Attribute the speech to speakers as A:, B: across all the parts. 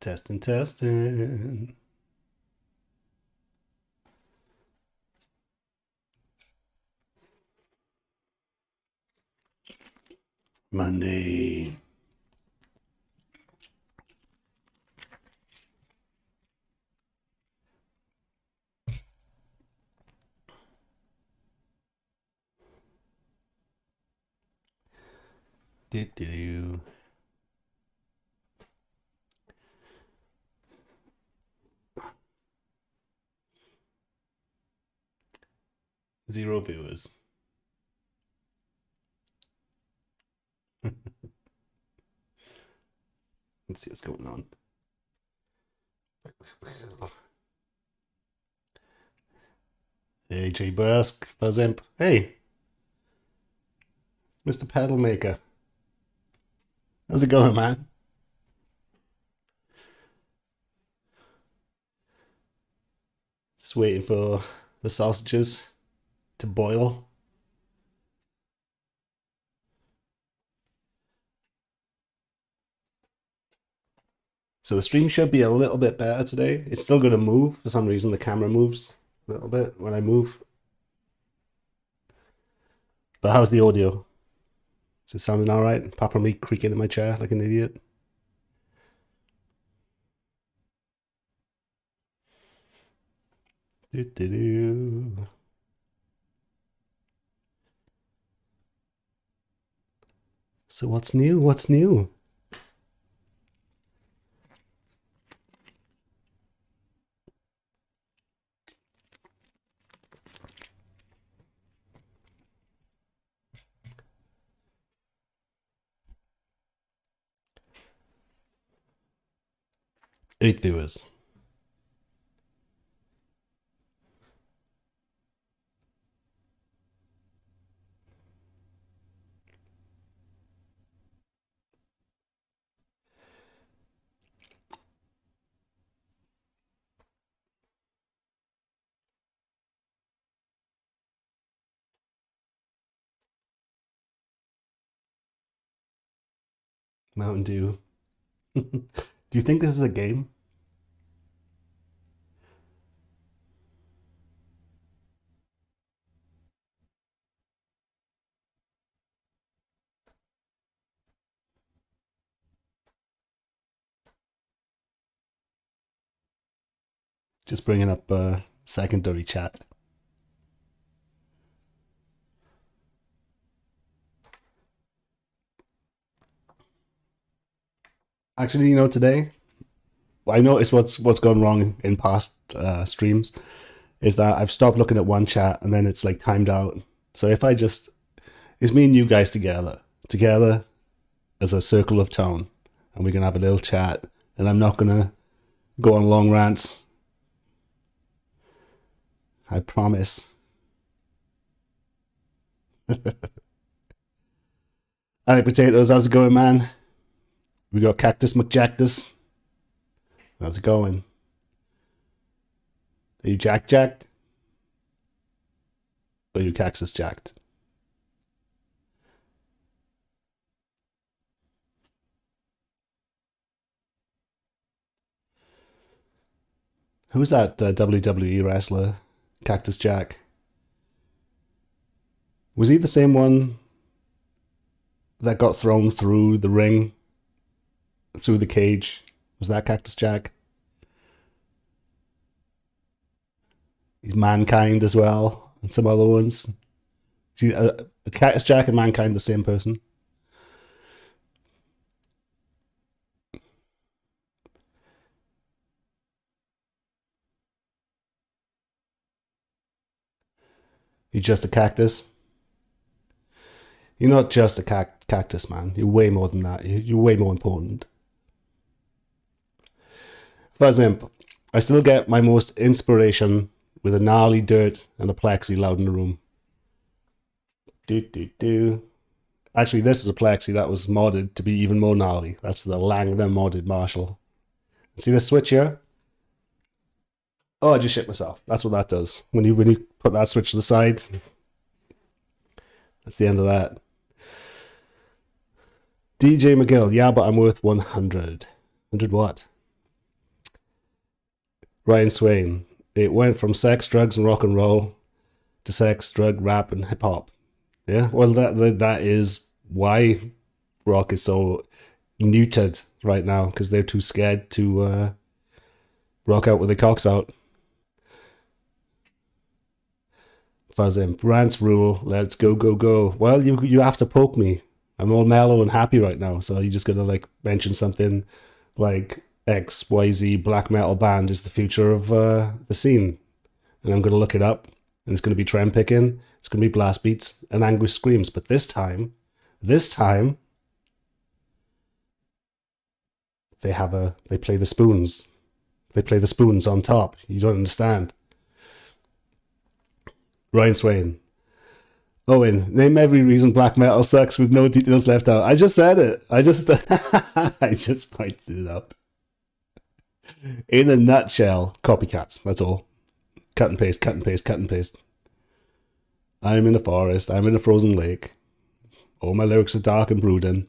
A: Testing, testing. Monday. Do. 0 viewers. Let's see what's going on. Hey, J Busk, Buzzimp. Hey, Mr. Pedal Maker. How's it going, man? Just waiting for the sausages to boil. So the stream should be a little bit better today. It's still going to move. For some reason, the camera moves a little bit when I move. But how's the audio? Is it sounding all right? Apart from me creaking in my chair like an idiot. Do. So what's new? What's new? Eight viewers. Mountain Dew. Do you think this is a game? Just bringing up secondary chat. Actually, today I noticed what's gone wrong in past streams is that I've stopped looking at one chat and then it's like timed out. So if it's me and you guys together as a circle of tone, and we're gonna have a little chat, and I'm not gonna go on long rants. I promise. Hi, Potatoes, how's it going, man? We got Cactus McJactus. How's it going? Are you jacked? Or are you Cactus jacked? Who's that WWE wrestler? Cactus Jack. Was he the same one that got thrown through the ring? Through the cage? Was that Cactus Jack? He's Mankind as well, and some other ones. See, Cactus Jack and Mankind the same person? You're just a cactus? You're not just a cactus, man. You're way more than that. You're way more important. Fuzzimp, I still get my most inspiration with a gnarly dirt and a plexi loud in the room. Do. Actually, this is a plexi that was modded to be even more gnarly. That's the Langner modded Marshall. See this switch here? Oh, I just shit myself. That's what that does. When you put that switch to the side, that's the end of that. DJ McGill, yeah, but I'm worth 100. 100 what? Ryan Swain. It went from sex, drugs, and rock and roll to sex, drug, rap, and hip hop. Yeah, well, that is why rock is so neutered right now, because they're too scared to rock out with their cocks out. Fuzzim, Rants rule. Let's go, go, go. Well, you have to poke me. I'm all mellow and happy right now, so you just gotta like mention something like XYZ black metal band is the future of the scene, and I'm gonna look it up, and it's gonna be trend picking. It's gonna be blast beats and angry screams, but this time, they play the spoons. They play the spoons on top. You don't understand. Ryan Swain. Owen, name every reason black metal sucks with no details left out. I just said it. I just pointed it out. In a nutshell, copycats. That's all. Cut and paste, cut and paste, cut and paste. I'm in a forest. I'm in a frozen lake. All my lyrics are dark and brooding.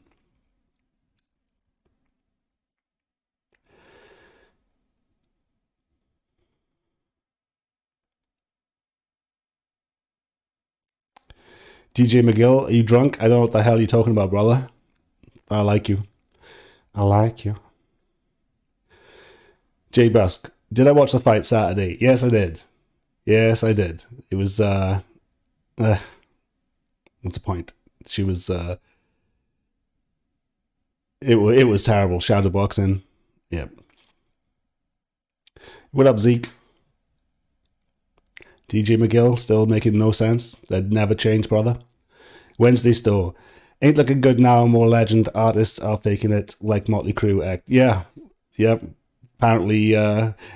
A: DJ McGill, are you drunk? I don't know what the hell you're talking about, brother. I like you. I like you. Jay Busk, did I watch the fight Saturday? Yes, I did. Yes, I did. It was, what's the point? She was, it was terrible. Shadow boxing. Yep. What up, Zeke? DJ McGill, still making no sense. That never changed, brother. Wednesday store. Ain't looking good now. More legend artists are faking it like Motley Crue act. Yeah. Yep. Apparently,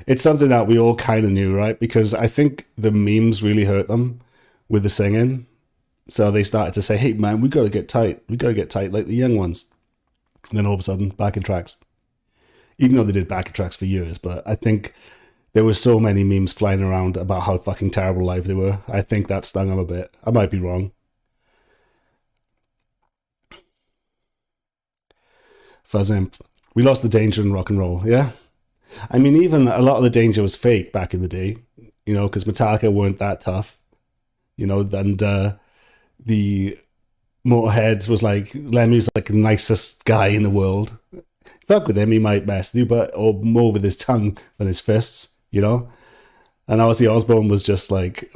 A: it's something that we all kind of knew, right? Because I think the memes really hurt them with the singing. So they started to say, hey, man, we got to get tight. We got to get tight like the young ones. And then all of a sudden, backing tracks. Even though they did backing tracks for years, but I think there were so many memes flying around about how fucking terrible live they were. I think that stung them a bit. I might be wrong. Fuzzimp. We lost the danger in rock and roll, yeah? I mean, even a lot of the danger was fake back in the day, you know, because Metallica weren't that tough, you know, and the Motorhead was like, Lemmy's like the nicest guy in the world. Fuck with him, he might mess with you, but or more with his tongue than his fists, you know? And Ozzy Osbourne was just like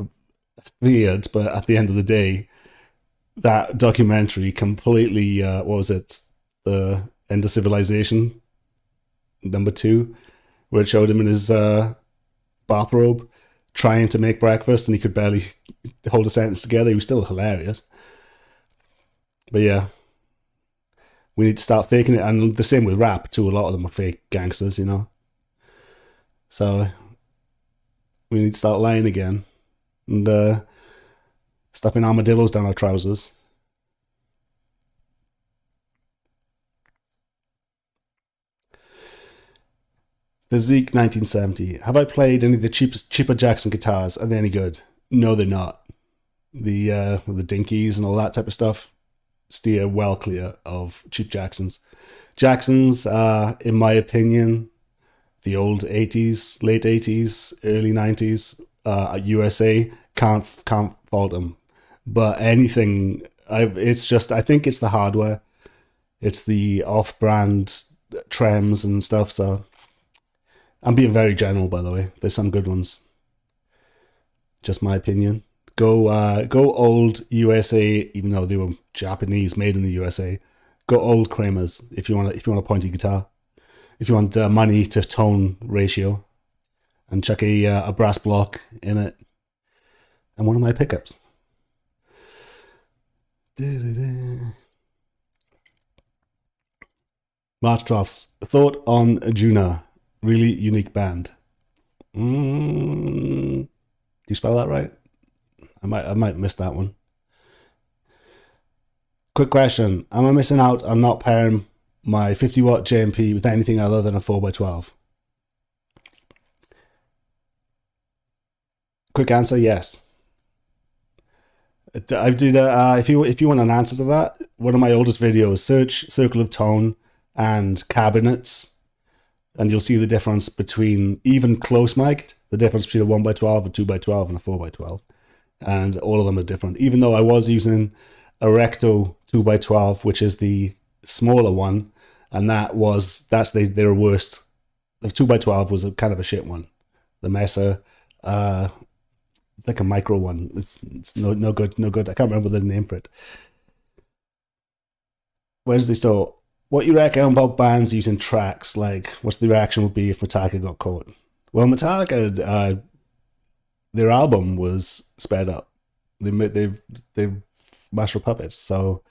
A: weird, but at the end of the day, that documentary completely, what was it? The End of Civilization, #2, where it showed him in his bathrobe trying to make breakfast and he could barely hold a sentence together. He was still hilarious. But yeah, we need to start faking it. And the same with rap too. A lot of them are fake gangsters, you know. So we need to start lying again and stuffing armadillos down our trousers. The Zeke 1970. Have I played any of the cheaper Jackson guitars? Are they any good? No, they're not. The dinkies and all that type of stuff steer well clear of cheap Jacksons. Jacksons are, in my opinion, the old 80s, late 80s, early 90s, USA, can't fault them. But anything, I think it's the hardware. It's the off-brand trems and stuff, so I'm being very general, by the way. There's some good ones. Just my opinion. Go old USA, even though they were Japanese, made in the USA. Go old Kramers if you want a pointy guitar. If you want money to tone ratio, and chuck a brass block in it, and one of my pickups. March 12th. Thought on Juna. Really unique band. Do you spell that right? I might miss that one. Quick question. Am I missing out on not pairing my 50 watt JMP with anything other than a 4x12? Quick answer, yes. I did. If you want an answer to that, one of my oldest videos, search Circle of Tone and cabinets, and you'll see the difference between, even close mic'd, the difference between a 1x12, a 2x12, and a 4x12. And all of them are different. Even though I was using a Recto 2x12, which is the smaller one, and that's their worst. The 2x12 was a kind of a shit one. The Mesa, it's like a micro one. It's no good. I can't remember the name for it. Wednesday. So, what you reckon about bands using tracks? Like, what's the reaction would be if Metallica got caught? Well, Metallica, their album was sped up. They've Master of Puppets. So,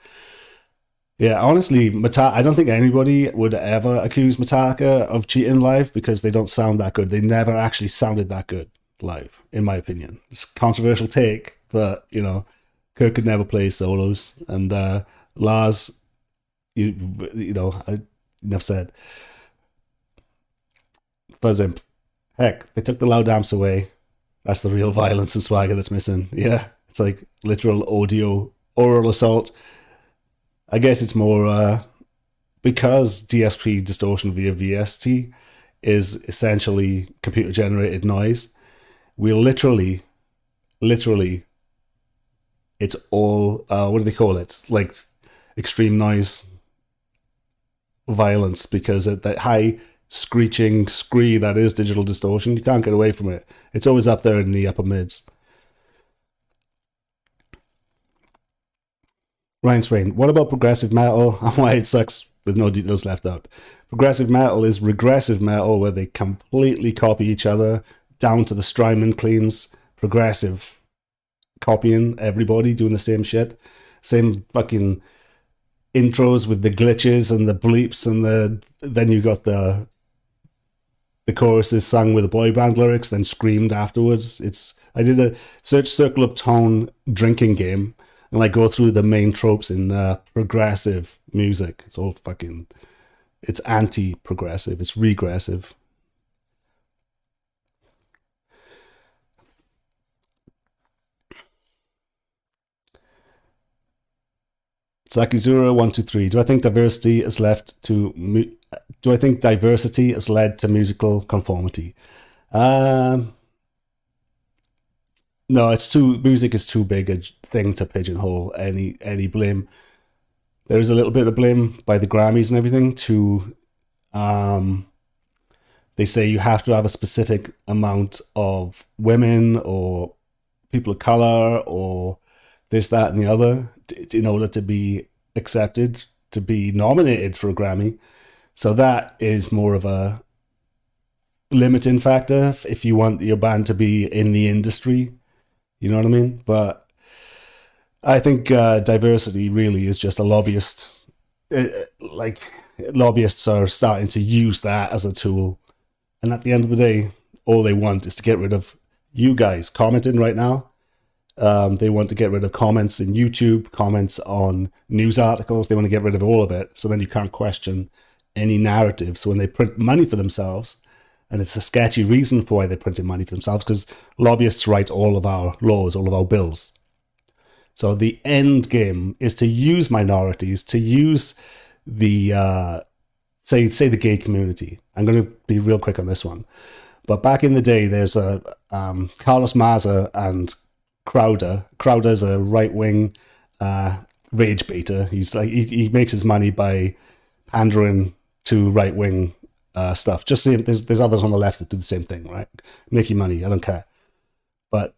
A: yeah, honestly, I don't think anybody would ever accuse Metallica of cheating live because they don't sound that good. They never actually sounded that good live, in my opinion. It's a controversial take, but, Kirk could never play solos. And Lars, enough said. Fuzzimp. Heck, they took the loud amps away. That's the real violence and swagger that's missing. Yeah, it's like literal audio, oral assault. I guess it's more because DSP, distortion via VST, is essentially computer generated noise. We literally, it's all, what do they call it? Like extreme noise violence, because at that high screeching scree that is digital distortion, you can't get away from it. It's always up there in the upper mids. Ryan Swain, what about progressive metal and why it sucks with no details left out? Progressive metal is regressive metal where they completely copy each other down to the Strymon cleans. Progressive copying everybody, doing the same shit. Same fucking intros with the glitches and the bleeps, and then you got the choruses sung with the boy band lyrics, then screamed afterwards. I did a search Circle of Tone drinking game, and I go through the main tropes in progressive music. It's all fucking, it's anti-progressive, it's regressive. Sakizura123, do I think diversity has led to musical conformity? No, music is too big a thing to pigeonhole any blame. There is a little bit of blame by the Grammys and everything to, they say you have to have a specific amount of women or people of color or this, that, and the other in order to be accepted, to be nominated for a Grammy. So that is more of a limiting factor if you want your band to be in the industry. You know what I mean? But I think diversity really is just a lobbyist. Lobbyists are starting to use that as a tool. And at the end of the day, all they want is to get rid of you guys commenting right now. They want to get rid of comments in YouTube, comments on news articles. They want to get rid of all of it. So then you can't question any narrative. So when they print money for themselves, and it's a sketchy reason for why they're printing money for themselves, because lobbyists write all of our laws, all of our bills. So the end game is to use minorities, to use the, say the gay community. I'm going to be real quick on this one. But back in the day, there's a Carlos Maza and Crowder. Crowder's a right-wing rage baiter. He's like he makes his money by pandering to right-wing stuff. Just see, there's others on the left that do the same thing, right? Making money, I don't care. But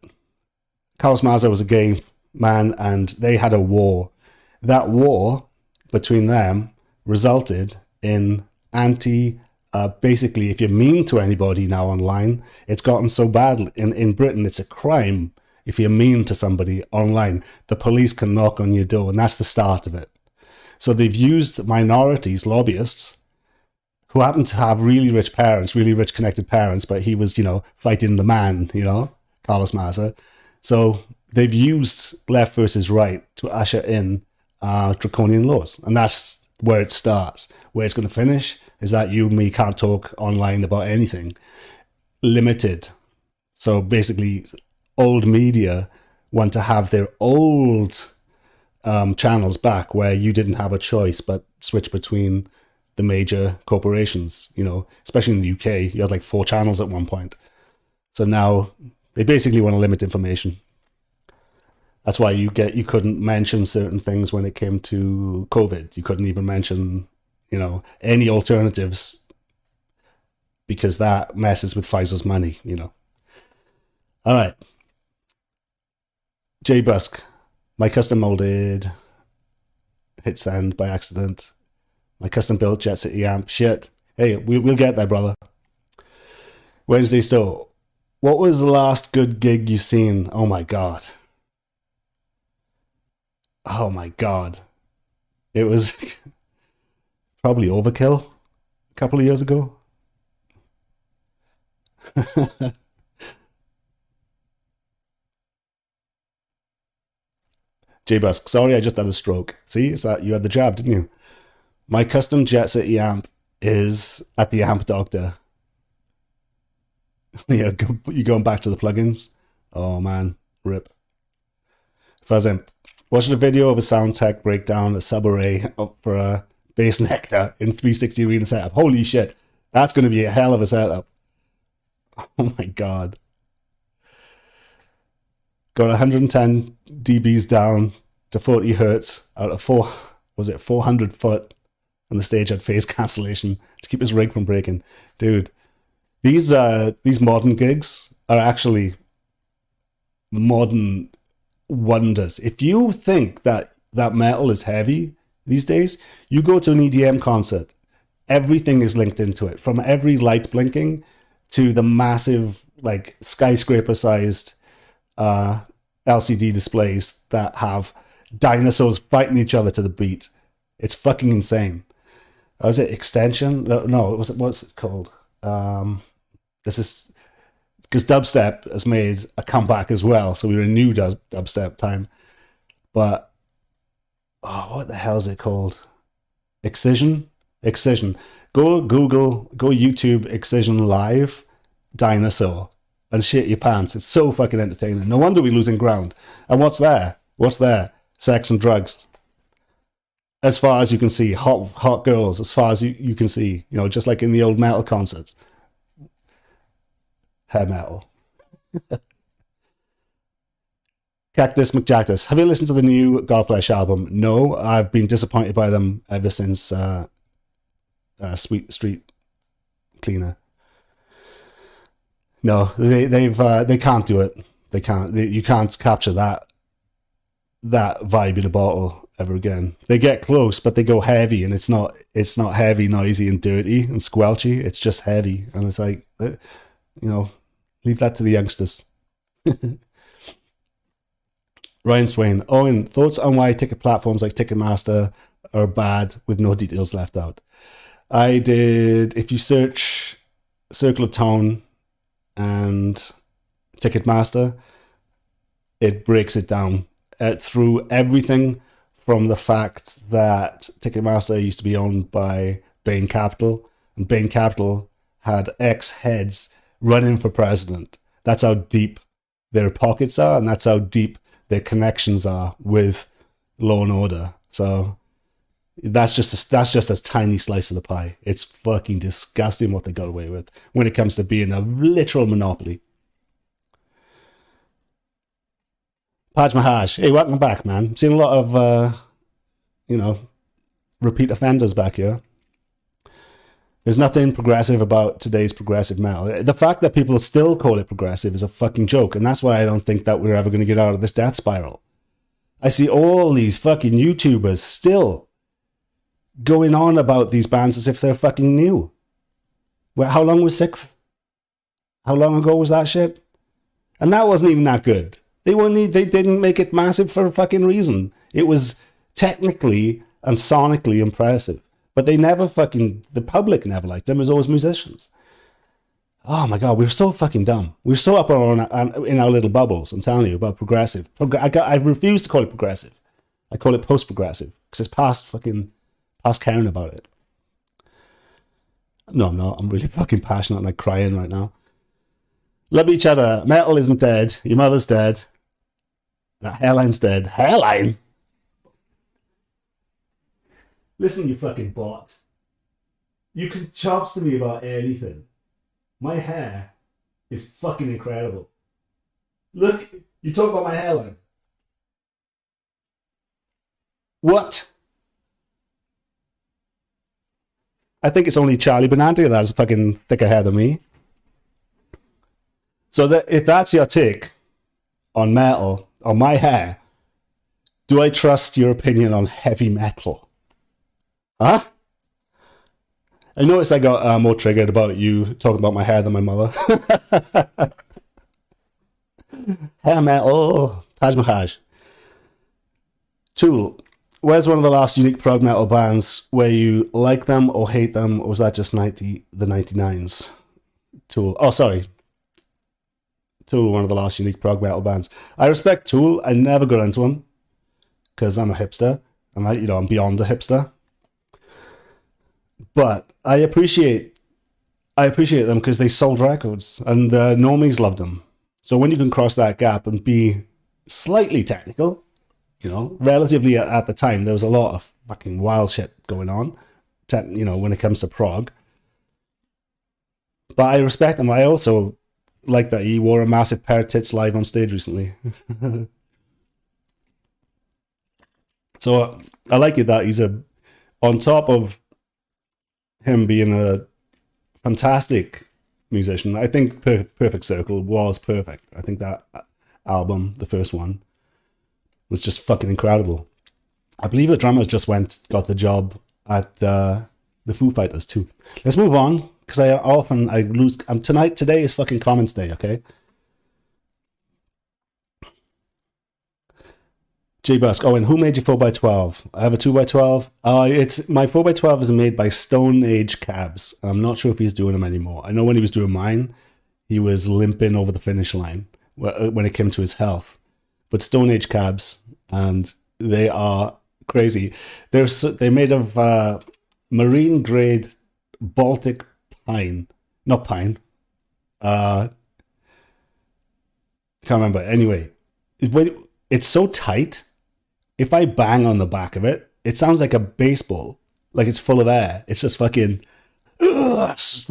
A: Carlos Maza was a gay man, and they had a war. That war between them resulted in basically, if you're mean to anybody now online, it's gotten so bad in Britain, it's a crime. If you're mean to somebody online, the police can knock on your door, and that's the start of it. So they've used minorities, lobbyists, who happen to have really rich parents, really rich connected parents, but he was, fighting the man, Carlos Maza. So they've used left versus right to usher in draconian laws. And that's where it starts. Where it's going to finish is that you and me can't talk online about anything. Limited. So basically, old media want to have their old channels back where you didn't have a choice but switch between the major corporations, you know, especially in the UK. You had like 4 channels at one point. So now they basically want to limit information. That's why you couldn't mention certain things when it came to COVID. You couldn't even mention, you know, any alternatives because that messes with Pfizer's money, you know. All right. Jay Busk, my custom molded, hit send by accident. My custom built Jet City amp. Shit. Hey, we'll get there, brother. Wednesday Stowe. What was the last good gig you seen? Oh my god. Oh my god. It was probably Overkill a couple of years ago. J Busk, sorry, I just had a stroke. See, it's that you had the jab, didn't you? My custom Jet City amp is at the Amp Doctor. Yeah, you going back to the plugins? Oh man, rip. Fuzzimp, watching a video of a sound tech breakdown a sub array for a bass nectar in 360 arena setup. Holy shit, that's going to be a hell of a setup. Oh my god. Got 110 dBs down to 40 hertz out of 400 foot, and the stage had phase cancellation to keep his rig from breaking. Dude, these modern gigs are actually modern wonders. If you think that metal is heavy these days, you go to an EDM concert. Everything is linked into it, from every light blinking to the massive, like, skyscraper-sized LCD displays that have dinosaurs fighting each other to the beat. It's fucking insane. Was it Extension? No, what's it called? This is because dubstep has made a comeback as well, so we were in new dubstep time. But what the hell is it called? Excision. Go Google, go YouTube Excision Live Dinosaur and shit your pants. It's so fucking entertaining. No wonder we're losing ground. And what's there? Sex and drugs. As far as you can see, hot girls, as far as you can see, you know, just like in the old metal concerts. Hair metal. Cactus McJactus. Have you listened to the new Godflesh album? No, I've been disappointed by them ever since Sweet Street Cleaner. No, they can't do it. They can't. You can't capture that vibe in a bottle ever again. They get close, but they go heavy, and it's not heavy, noisy, and dirty and squelchy. It's just heavy, and it's like, you know, leave that to the youngsters. Ryan Swain. Owen, thoughts on why ticket platforms like Ticketmaster are bad with no details left out? I did. If you search Circle of Tone and Ticketmaster, it breaks it down through everything from the fact that Ticketmaster used to be owned by Bain Capital, and Bain Capital had ex-heads running for president. That's how deep their pockets are, and that's how deep their connections are with Law and Order. So that's just a tiny slice of the pie. It's fucking disgusting what they got away with when it comes to being a literal monopoly. Paj Mahaj, hey, welcome back, man. I'm seeing a lot of, repeat offenders back here. There's nothing progressive about today's progressive metal. The fact that people still call it progressive is a fucking joke, and that's why I don't think that we're ever going to get out of this death spiral. I see all these fucking YouTubers still going on about these bands as if they're fucking new. Well, how long was Sixth? How long ago was that shit? And that wasn't even that good. They didn't make it massive for a fucking reason. It was technically and sonically impressive. But the public never liked them. It was always musicians. Oh my God, we're so fucking dumb. We're so up in our little bubbles, I'm telling you, about progressive. I refuse to call it progressive. I call it post-progressive, because it's past caring about it. No, I'm not. I'm really fucking passionate and like crying right now. Love each other. Metal isn't dead. Your mother's dead. That hairline's dead. Hairline? Listen, you fucking bot. You can chops to me about anything. My hair is fucking incredible. Look, you talk about my hairline. What? I think it's only Charlie Benanti that has fucking thicker hair than me. So that if that's your take on metal, on my hair, do I trust your opinion on heavy metal? Huh? I noticed I got more triggered about you talking about my hair than my mother. Hair metal. Taj Mahal. Tool. Where's one of the last unique prog metal bands where you like them or hate them, or was that just the 99s? Tool. Oh, sorry. Tool, one of the last unique prog metal bands. I respect Tool. I never got into them because I'm a hipster. And I'm beyond a hipster. But I appreciate them because they sold records and normies loved them. So when you can cross that gap and be slightly technical, relatively at the time, there was a lot of fucking wild shit going on, when it comes to prog. But I respect him. I also like that he wore a massive pair of tits live on stage recently. So I like it that he's on top of him being a fantastic musician. I think Perfect Circle was perfect. I think that album, the first one, was just fucking incredible. I believe the drummer just got the job at the Foo Fighters too. Let's move on, because I lose. Today is fucking comments day, okay? J Busk. Oh, and who made your 4x12? I have a 2x12. It's my 4x12 is made by Stone Age Cabs. I'm not sure if he's doing them anymore. I know when he was doing mine, he was limping over the finish line when it came to his health. But Stone Age Cabs, and they are crazy. They're made of marine grade Baltic pine, not pine. Can't remember. Anyway, it's so tight. If I bang on the back of it, it sounds like a baseball, like it's full of air. It's just fucking. It's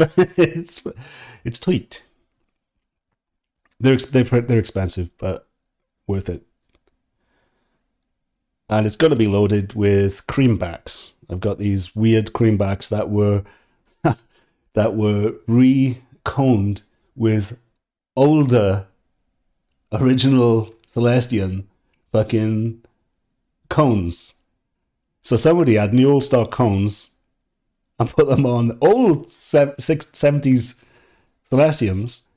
A: tight. They're expensive, but worth it. And it's got to be loaded with creambacks. I've got these weird creambacks that were re-coned with older original Celestion fucking cones. So somebody had new old stock cones and put them on old 70s Celestions,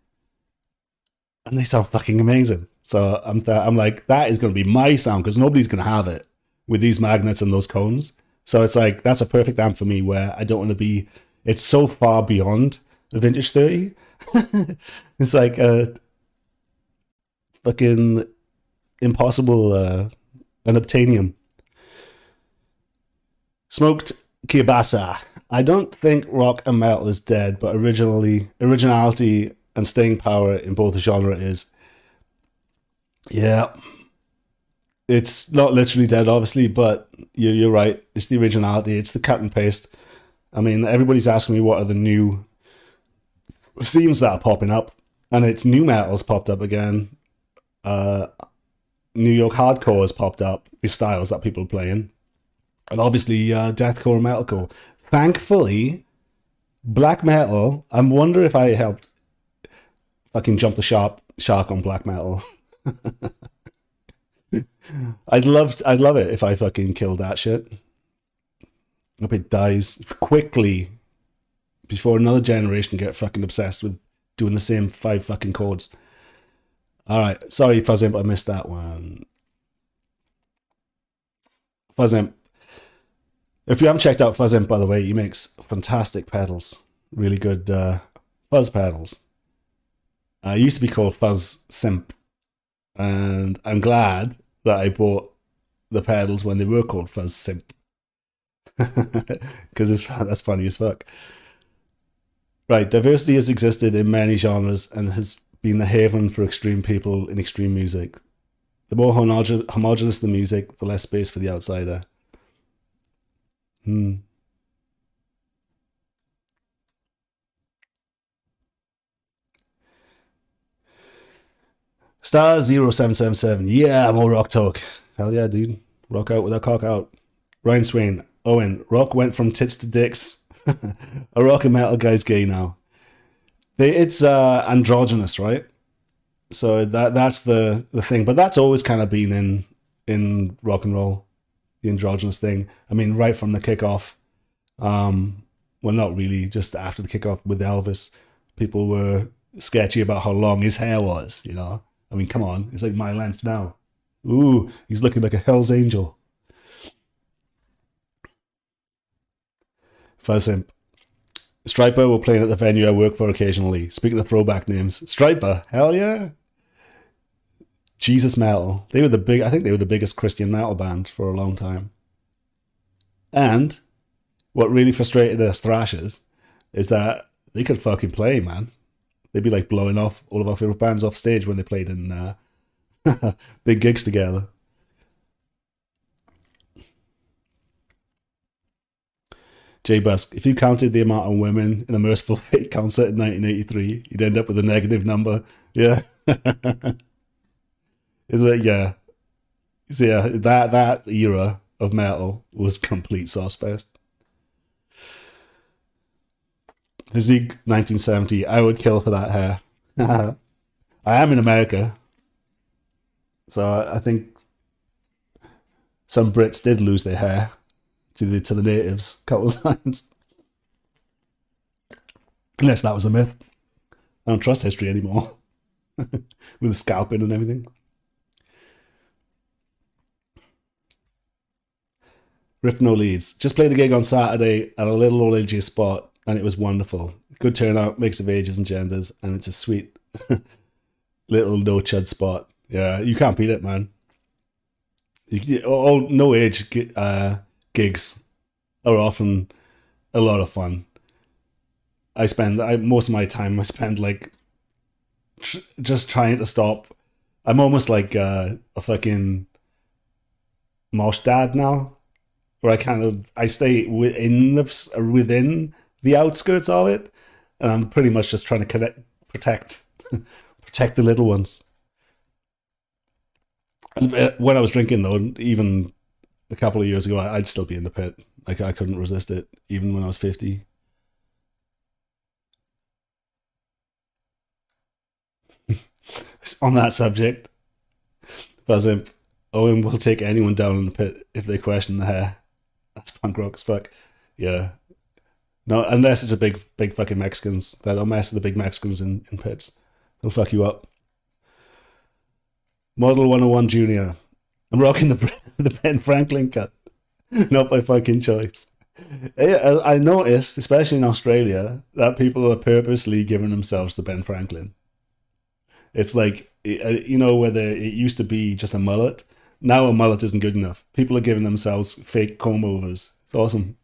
A: and they sound fucking amazing. So I'm like, that is going to be my sound, because nobody's going to have it with these magnets and those cones. So it's like, that's a perfect amp for me, where I don't want to be, it's so far beyond the Vintage 30. It's like a fucking impossible unobtainium. Smoked Kielbasa. I don't think rock and metal is dead, but originality and staying power in both the genre is. Yeah. It's not literally dead, obviously, but you're right. It's the originality. It's the cut and paste. I mean, everybody's asking me what are the new scenes that are popping up, and it's new metal's popped up again. New York hardcore has popped up, the styles that people are playing, and obviously deathcore and metalcore. Thankfully, black metal. I wonder if I helped fucking jump the shark on black metal. I'd love it if I fucking killed that shit. I hope it dies quickly before another generation get fucking obsessed with doing the same 5 fucking chords. Alright, sorry Fuzzimp, I missed that one. Fuzzimp. If you haven't checked out Fuzzimp, by the way, he makes fantastic pedals. Really good fuzz pedals. It used to be called Fuzz Simp. And I'm glad that I bought the pedals when they were called Fuzz Simp. Because that's funny as fuck. Right, diversity has existed in many genres and has been the haven for extreme people in extreme music. The more homogenous the music, the less space for the outsider. Star0777. Yeah, more rock talk. Hell yeah, dude. Rock out with a cock out. Ryan Swain. Owen. Rock went from tits to dicks. A rock and metal guy's gay now. It's androgynous, right? So that's the thing. But that's always kind of been in rock and roll, the androgynous thing. I mean, right from the kickoff. Well, not really, just after the kickoff with Elvis, people were sketchy about how long his hair was, you know? I mean, come on, it's like my length now. Ooh, he's looking like a Hell's Angel. Fuzzimp. Striper will play at the venue I work for occasionally. Speaking of throwback names, Striper, hell yeah. Jesus Metal. I think they were the biggest Christian metal band for a long time. And what really frustrated us thrashers is that they could fucking play, man. They'd be like blowing off all of our favorite bands off stage when they played in big gigs together. Jay Busk, if you counted the amount of women in a Merciful Fate concert in 1983, you'd end up with a negative number. Yeah. Is it? Yeah. So yeah, that era of metal was complete sauce fest. Physique 1970, I would kill for that hair. I am in America, so I think some Brits did lose their hair to the natives a couple of times. Unless that was a myth. I don't trust history anymore. With the scalping and everything. Riff No Leads. Just played a gig on Saturday at a little old ageist spot, and it was wonderful. Good turnout, mix of ages and genders, and it's a sweet little no chud spot. Yeah, you can't beat it, man. All no age gigs are often a lot of fun. Most of my time I spend like just trying to stop. I'm almost like a fucking mosh dad now, where I stay within the outskirts of it, and I'm pretty much just trying to protect the little ones. When I was drinking, though, even a couple of years ago, I'd still be in the pit. Like, I couldn't resist it, even when I was 50. On that subject, Fuzzimp, Owen will take anyone down in the pit if they question the hair. That's punk rock as fuck. Yeah. No, unless it's a big fucking Mexicans. They don't mess with the big Mexicans in pits. They'll fuck you up. Model 101 Junior. I'm rocking the Ben Franklin cut. Not by fucking choice. I noticed, especially in Australia, that people are purposely giving themselves the Ben Franklin. It's like, whether it used to be just a mullet. Now a mullet isn't good enough. People are giving themselves fake comb overs. It's awesome.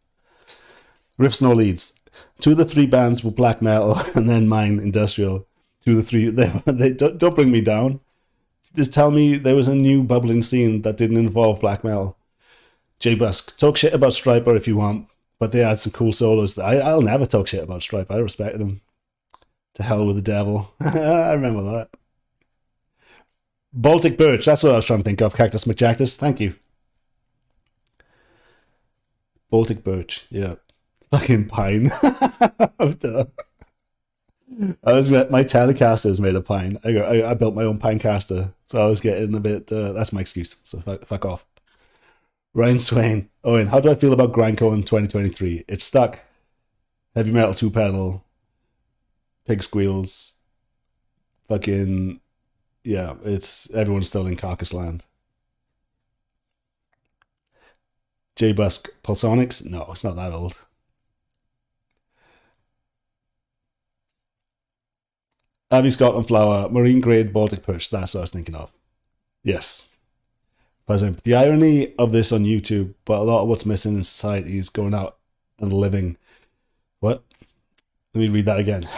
A: Riffs No Leads. 2 of the 3 bands were black metal, and then mine, industrial. 2 of the 3, they don't bring me down. Just tell me there was a new bubbling scene that didn't involve black metal. Jay Busk, talk shit about Striper if you want, but they had some cool solos. I'll never talk shit about Striper. I respect him. To hell with the devil. I remember that. Baltic Birch, that's what I was trying to think of. Cactus McJactus, thank you. Baltic Birch, yeah. Fucking pine. My Telecaster is made of pine. I built my own Pinecaster, so I was getting a bit. That's my excuse. So fuck off. Ryan Swain. Owen, how do I feel about grindcore in 2023? It's stuck. Heavy metal 2-pedal. Pig squeals. Fucking yeah. Everyone's still in Carcass land. J Busk. Pulsonics? No, it's not that old. Abbey Scotland Flower, marine grade Baltic Push. That's what I was thinking of. Yes. The irony of this on YouTube, but a lot of what's missing in society is going out and living. What? Let me read that again.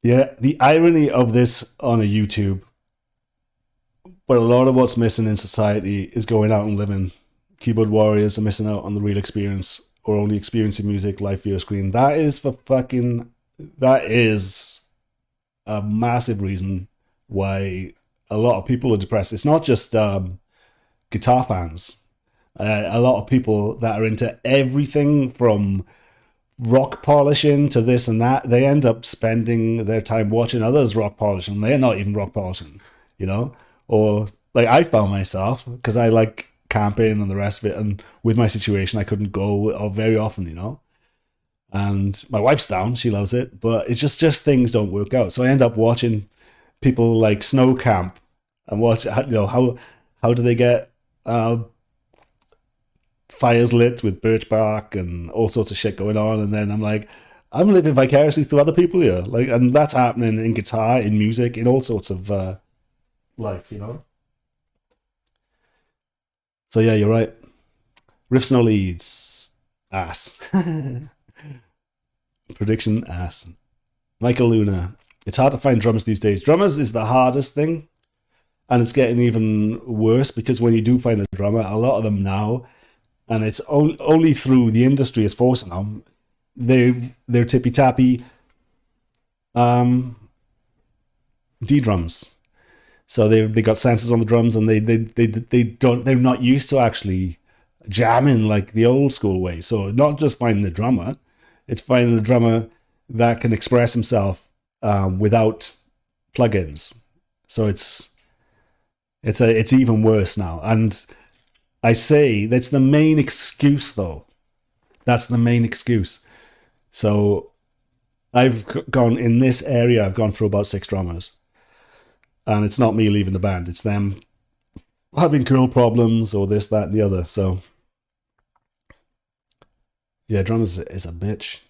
A: Yeah, the irony of this on a YouTube, but a lot of what's missing in society is going out and living. Keyboard warriors are missing out on the real experience, or only experiencing music live via screen. That is a massive reason why a lot of people are depressed. It's not just guitar fans. A lot of people that are into everything from rock polishing to this and that, they end up spending their time watching others rock polishing. They're not even rock polishing, you know? Or like I found myself, because I like camping and the rest of it, and with my situation, I couldn't go very often, you know? And my wife's down, she loves it, but it's just things don't work out. So I end up watching people like snow camp and watch, you know, how do they get fires lit with birch bark and all sorts of shit going on, and then I'm like, I'm living vicariously through other people here, like, and that's happening in guitar, in music, in all sorts of life, you know. So yeah, you're right. Riffs no leads, ass. Prediction ass. Michael Luna. It's hard to find drummers these days. Drummers is the hardest thing, and it's getting even worse because when you do find a drummer, a lot of them now, and it's only through the industry is forcing them. They're tippy tappy D drums, so they got sensors on the drums, and they're not used to actually jamming like the old school way. So not just finding a drummer, it's finding a drummer that can express himself without plugins. So it's even worse now. And I say that's the main excuse, though. That's the main excuse. So I've gone in this area. I've gone through about 6 drummers, and it's not me leaving the band. It's them having curl problems or this, that, and the other. So yeah, drummers is a bitch.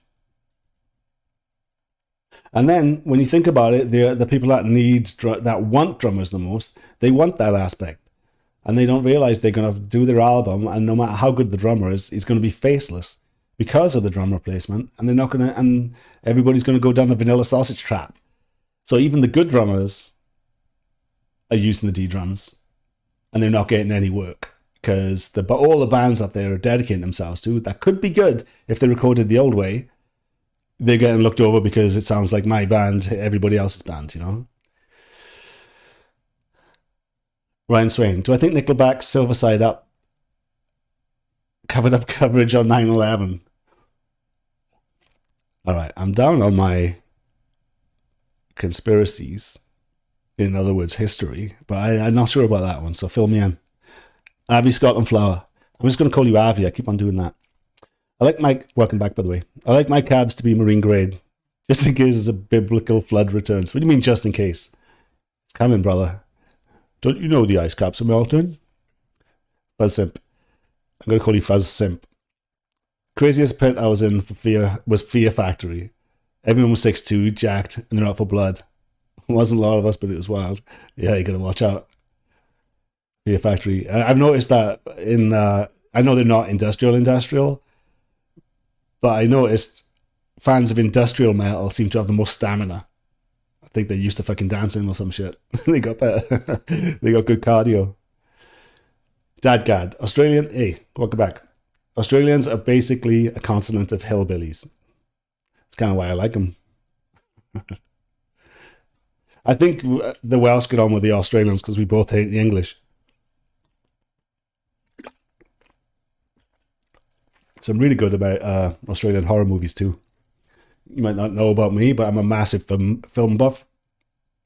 A: And then when you think about it, the people that want drummers the most, they want that aspect, and they don't realize they're going to do their album, and no matter how good the drummer is, he's going to be faceless because of the drum replacement, and they're not going to, and everybody's going to go down the vanilla sausage trap. So even the good drummers are using the D drums, and they're not getting any work because all the bands that they're dedicating themselves to that could be good if they recorded the old way, they're getting looked over because it sounds like my band, everybody else's band, you know? Ryan Swain, do I think Nickelback's Silver Side Up covered up coverage on 9/11? All right, I'm down on my conspiracies, in other words, history, but I'm not sure about that one, so fill me in. Avi Scotland Flower. I'm just going to call you Avi. I keep on doing that. I like my, welcome back, by the way. I like my cabs to be marine grade, just in case a biblical flood returns. What do you mean, just in case? It's coming, brother. Don't you know the ice caps are melting? Fuzz Simp. I'm going to call you Fuzz Simp. Craziest pit I was in for Fear Factory. Everyone was 6'2", jacked, and they're out for blood. It wasn't a lot of us, but it was wild. Yeah, you got to watch out. Fear Factory. I've noticed that in, I know they're not industrial, but I noticed fans of industrial metal seem to have the most stamina. I think they're used to fucking dancing or some shit. They got better. They got good cardio. Dadgad. Australian. Hey, welcome back. Australians are basically a continent of hillbillies. That's kind of why I like them. I think the Welsh get on with the Australians because we both hate the English. Some really good about Australian horror movies too. You might not know about me, but I'm a massive film buff.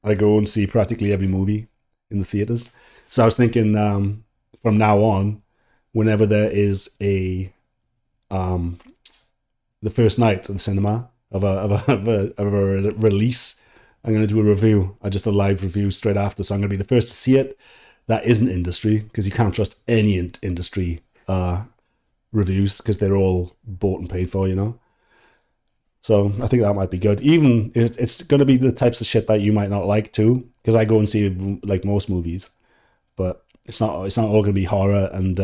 A: I go and see practically every movie in the theaters. So I was thinking from now on, whenever there is the first night of the cinema of a release, I'm going to do a review, just a live review straight after. So I'm going to be the first to see it. That isn't industry, because you can't trust any industry reviews because they're all bought and paid for, you know. So I think that might be good. Even it's going to be the types of shit that you might not like too, because I go and see like most movies, but it's not all going to be horror and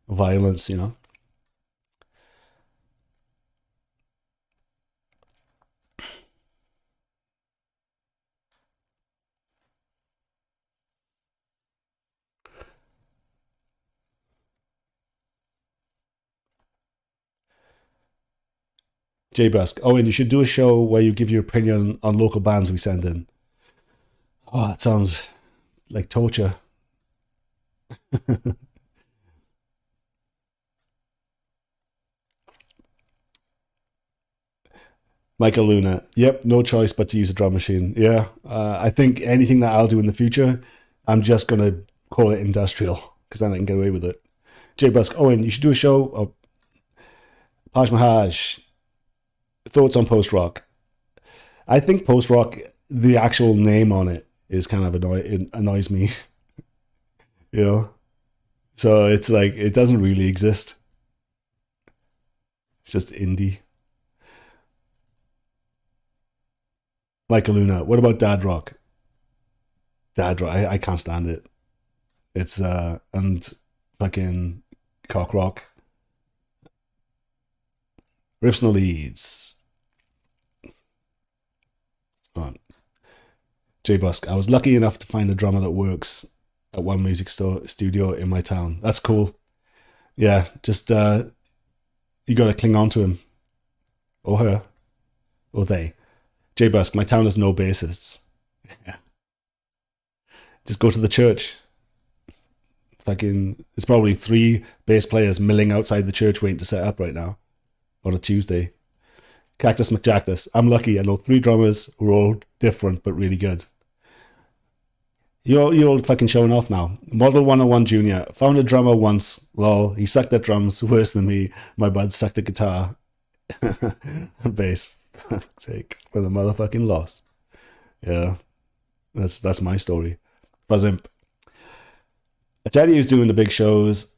A: violence, you know. Jay Busk. Oh, and you should do a show where you give your opinion on local bands we send in. Oh, that sounds like torture. Michael Luna. Yep, no choice but to use a drum machine. Yeah, I think anything that I'll do in the future, I'm just gonna call it industrial because then I can get away with it. Jay Busk, Owen, you should do a show of Taj Mahaj. Thoughts on post rock? I think post rock, the actual name on it is kind of it annoys me, you know. So it's like it doesn't really exist. It's just indie. Michael Luna. What about dad rock? Dad rock. I can't stand it. It's and fucking cock rock. Riffs no leads. On Jay Busk. I was lucky enough to find a drummer that works at one music studio in my town. That's cool. Yeah, just you got to cling on to him or her or they. Jay Busk. My town has no bassists. Yeah. Just go to the church. Fucking, there's probably 3 bass players milling outside the church waiting to set up right now on a Tuesday. Cactus McJactus. I'm lucky. I know 3 drummers who are all different but really good. You're all fucking showing off now. Model 101 Junior. Found a drummer once. Lol. He sucked at drums worse than me. My bud sucked at guitar. Bass. Fuck's sake. For the motherfucking loss. Yeah. That's my story. Fuzzimp. I tell you who's doing the big shows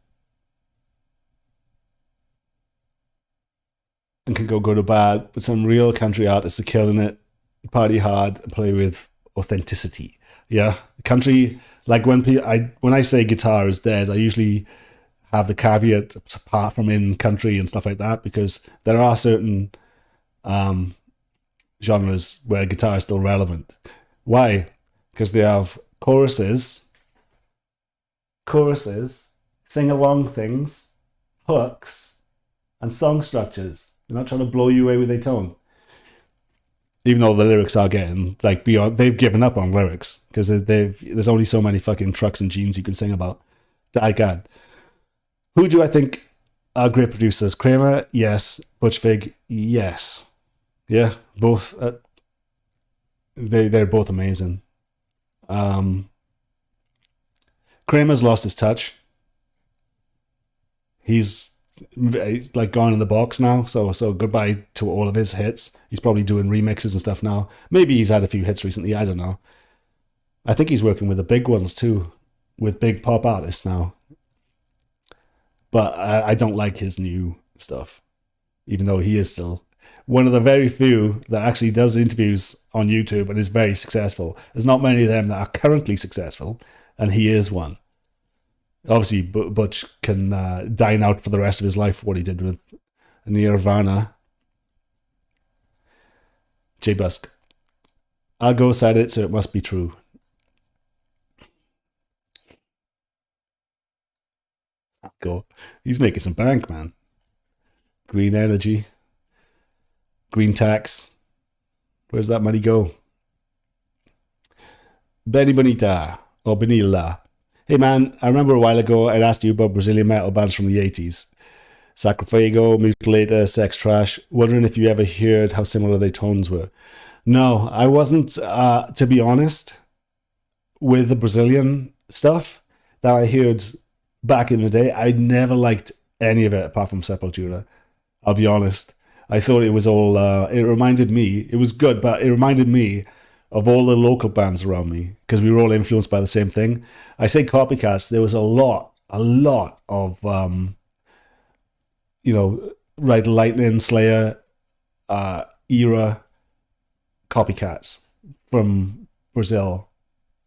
A: and can go good or bad, but some real country artists are killing it, party hard, and play with authenticity. Yeah, country, like when I say guitar is dead, I usually have the caveat apart from in country and stuff like that, because there are certain genres where guitar is still relevant. Why? Because they have choruses, sing-along things, hooks, and song structures. They're not trying to blow you away with their tone. Even though the lyrics are getting like beyond, they've given up on lyrics because there's only so many fucking trucks and jeans you can sing about. God. Who do I think are great producers? Kramer, yes. Butch Vig, yes. Yeah, both. They're both amazing. Kramer's lost his touch. He's like gone in the box now, so goodbye to all of his hits. He's probably doing remixes and stuff now. Maybe he's had a few hits recently, I don't know. I think he's working with the big ones too, with big pop artists now. But I don't like his new stuff, even though he is still one of the very few that actually does interviews on YouTube and is very successful. There's not many of them that are currently successful, and he is one. Obviously, Butch can dine out for the rest of his life for what he did with Nirvana. J Busk. I'll go said it, so it must be true. I'll go. He's making some bank, man. Green energy. Green tax. Where's that money go? Benny Bonita. Or Benilla. Hey man, I remember a while ago I'd asked you about Brazilian metal bands from the 80s. Sacrifago, Mutilator, Sex Trash. Wondering if you ever heard how similar their tones were. No, I wasn't, to be honest, with the Brazilian stuff that I heard back in the day. I never liked any of it apart from Sepultura. I'll be honest. I thought it was all, it reminded me, it was good, but it reminded me of all the local bands around me, because we were all influenced by the same thing. I say copycats, there was a lot of, Ride the Lightning, Slayer, era copycats from Brazil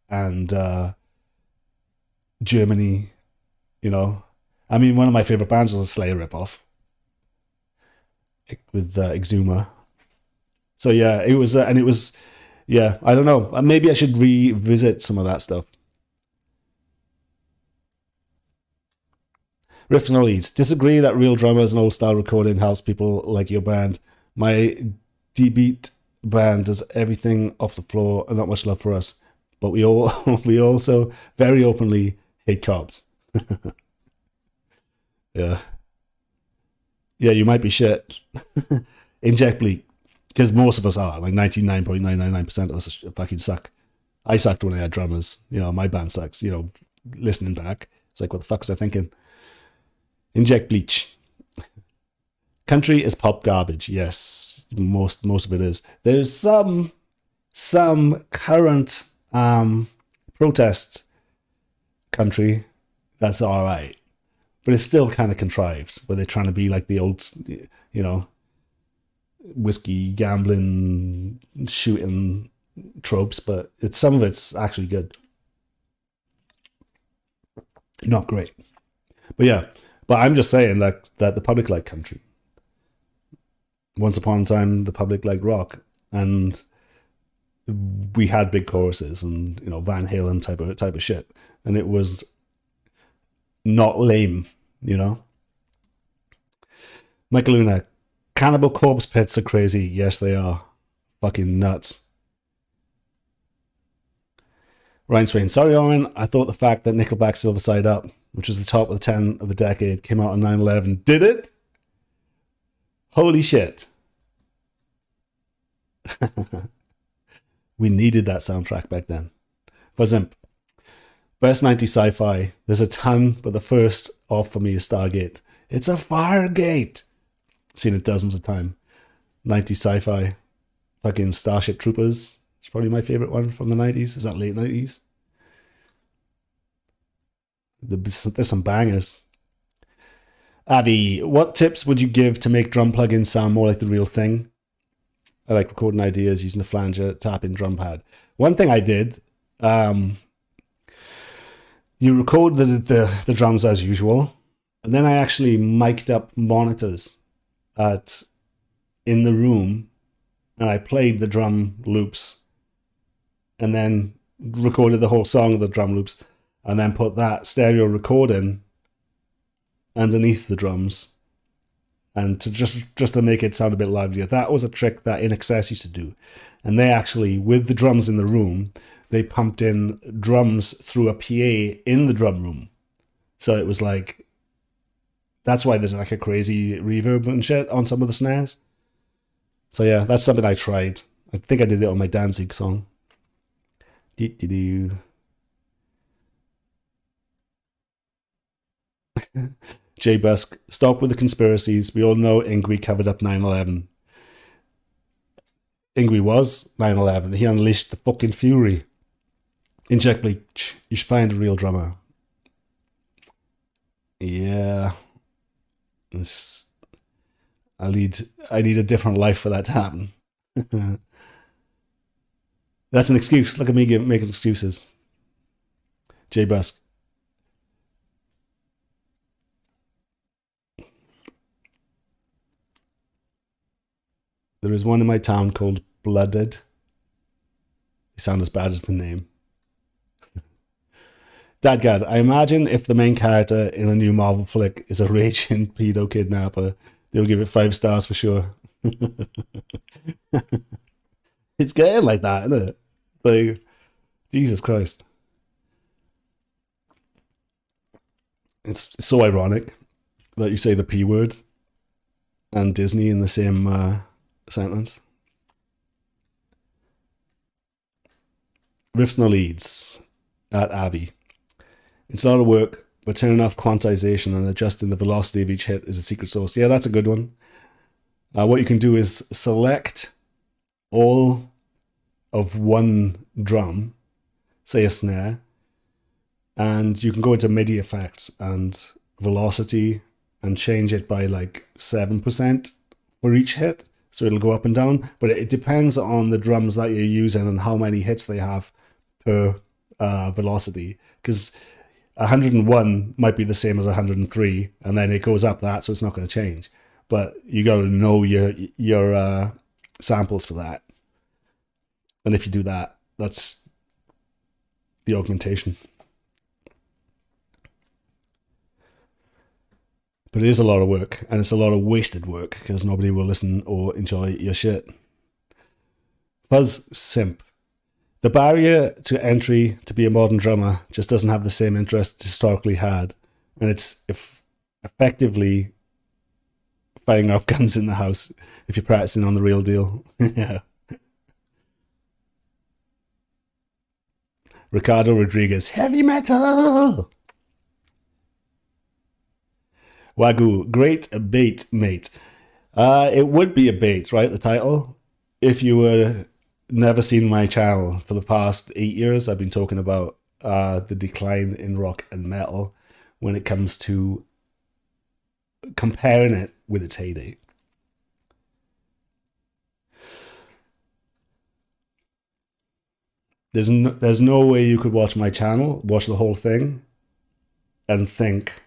A: and Germany, I mean, one of my favorite bands was a Slayer ripoff with Exuma. So yeah, it was, and it was, yeah, I don't know. Maybe I should revisit some of that stuff. Riffs and leads. Disagree that real drummers and old style recording helps people like your band. My D-beat band does everything off the floor and not much love for us. but we all we also very openly hate cops. Yeah, yeah, you might be shit. Inject bleak, because most of us are. Like 99.999% of us fucking suck. I sucked when I had drummers. My band sucks. Listening back, it's like, what the fuck was I thinking? Inject bleach. Country is pop garbage. Yes, most of it is. There's some current protest country that's all right, but it's still kind of contrived, where they're trying to be like the old, whiskey gambling shooting tropes, but some of it's actually good, not great. But yeah, but I'm just saying that the public like country. Once upon a time, the public liked rock, and we had big choruses and Van Halen type of shit, and it was not lame. Michael Luna, Cannibal Corpse pits are crazy. Yes, they are. Fucking nuts. Ryan Swain, sorry, Oren. I thought the fact that Nickelback's Silver Side Up, which was the top of the 10 of the decade, came out on 9/11. Did it? Holy shit. We needed that soundtrack back then. Fuzimp, best 90s sci-fi. There's a ton, but the first off for me is Stargate. It's a Fargate. Seen it dozens of times. 90s sci-fi. Fucking Starship Troopers. It's probably my favorite one from the 90s. Is that late 90s? There's some bangers. Avi, what tips would you give to make drum plugins sound more like the real thing? I like recording ideas using a flanger tapping drum pad. One thing I did, you record the drums as usual, and then I actually mic'd up monitors in the room, and I played the drum loops, and then recorded the whole song of the drum loops, and then put that stereo recording underneath the drums, and to just to make it sound a bit livelier. That was a trick that INXS used to do, and they actually, with the drums in the room, they pumped in drums through a PA in the drum room, so it was like, that's why there's like a crazy reverb and shit on some of the snares. So yeah, that's something I tried. I think I did it on my Danzig song. Jay Busk, stop with the conspiracies. We all know Yngwie covered up 9/11. Yngwie was 9/11. He unleashed the fucking fury. Inject bleach. You should find a real drummer. Yeah. I need a different life for that to happen. That's an excuse. Look at me making excuses. Jay Busk. There is one in my town called Blooded. They sound as bad as the name. Dadgad, I imagine if the main character in a new Marvel flick is a raging pedo kidnapper, they'll give it 5 stars for sure. It's getting like that, isn't it? Like, Jesus Christ. It's so ironic that you say the P word and Disney in the same sentence. Riffs no leads at Avi. It's a lot of work, but turning off quantization and adjusting the velocity of each hit is a secret sauce. Yeah, that's a good one. What you can do is select all of one drum, say a snare, and you can go into MIDI effects and velocity and change it by like 7% for each hit. So it'll go up and down, but it depends on the drums that you're using and how many hits they have per velocity. Because 101 might be the same as 103, and then it goes up that, so it's not going to change. But you got to know your samples for that. And if you do that, that's the augmentation. But it is a lot of work, and it's a lot of wasted work, because nobody will listen or enjoy your shit. Fuzz Simp. The barrier to entry to be a modern drummer just doesn't have the same interest historically had, and it's effectively firing off guns in the house if you're practicing on the real deal. Yeah. Ricardo Rodriguez, heavy metal. Wagyu, great bait, mate. It would be a bait, right? The title. If you were never seen my channel for the past 8 years, I've been talking about the decline in rock and metal when it comes to comparing it with its heyday. There's no way you could watch my channel, watch the whole thing, and think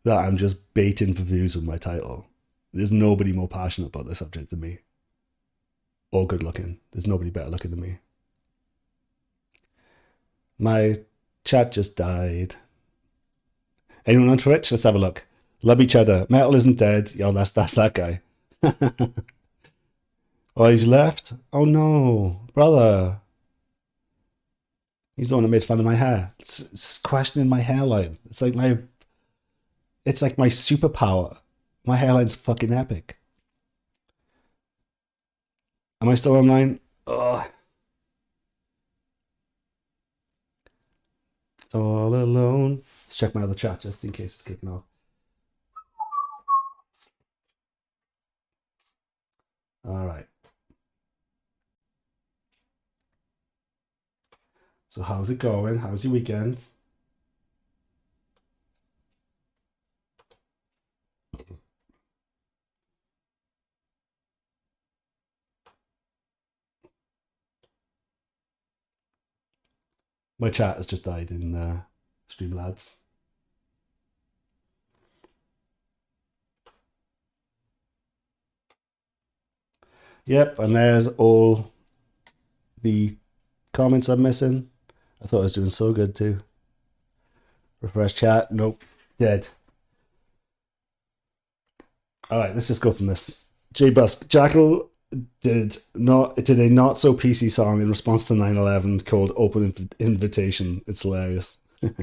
A: that I'm just baiting for views with my title. There's nobody more passionate about the subject than me. Or good looking. There's nobody better looking than me. My chat just died. Anyone on Twitch? Let's have a look. Love each other. Metal isn't dead. Yo, that's that guy. Oh, he's left? Oh no. Brother. He's the one who made fun of my hair. It's questioning my hairline. It's like my superpower. My hairline's fucking epic. Am I still online? Ugh. All alone. Let's check my other chat just in case it's kicking off. All right. So how's it going? How's your weekend? My chat has just died in Streamlabs. Yep, and there's all the comments I'm missing. I thought I was doing so good too. Refresh chat. Nope. Dead. Alright, let's just go from this. J Busk. Jackal did a not so PC song in response to 9/11 called Open Invitation. It's hilarious. The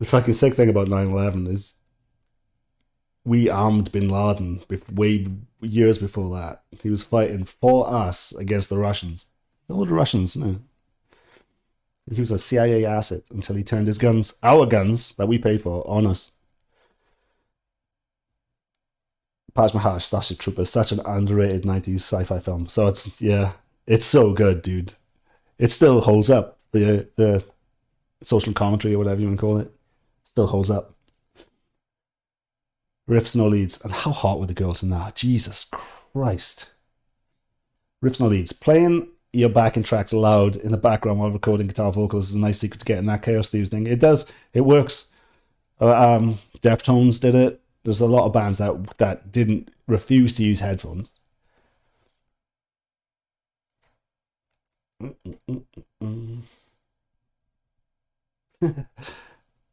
A: fucking sick thing about 9/11 is we armed bin Laden way years before that. He was fighting for us against the Russians. All the Russians, no. He was a CIA asset until he turned his guns, our guns that we paid for, on us. Taj Mahal, Starship Troopers, such an underrated 90s sci-fi film. So it's so good, dude. It still holds up. The social commentary or whatever you want to call it still holds up. Riffs, no leads. And how hot were the girls in that? Jesus Christ. Riffs, no leads. Playing your backing tracks loud in the background while recording guitar vocals is a nice secret to getting that Chaos Thieves thing. It does. It works. Deftones did it. There's a lot of bands that didn't refuse to use headphones.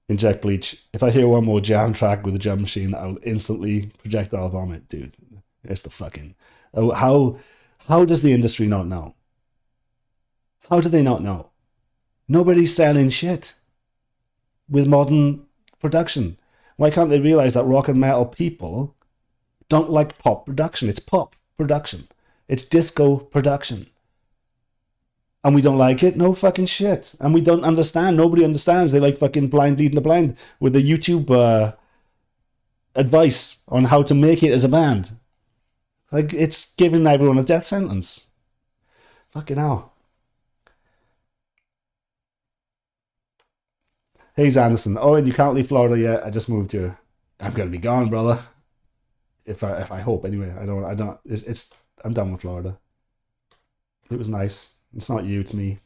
A: Inject bleach. If I hear one more jam track with a drum machine, I'll instantly projectile vomit, dude. It's the fucking... Oh, how does the industry not know? How do they not know? Nobody's selling shit with modern production. Why can't they realize that rock and metal people don't like pop production? It's pop production. It's disco production. And we don't like it? No fucking shit. And we don't understand. Nobody understands. They like fucking blind leading the blind with the YouTube advice on how to make it as a band. Like, it's giving everyone a death sentence. Fucking hell. Hayes Anderson. Oh, and you can't leave Florida yet. I just moved here. I'm gonna be gone, brother. If I hope anyway. I don't. I'm done with Florida. It was nice. It's not you to me.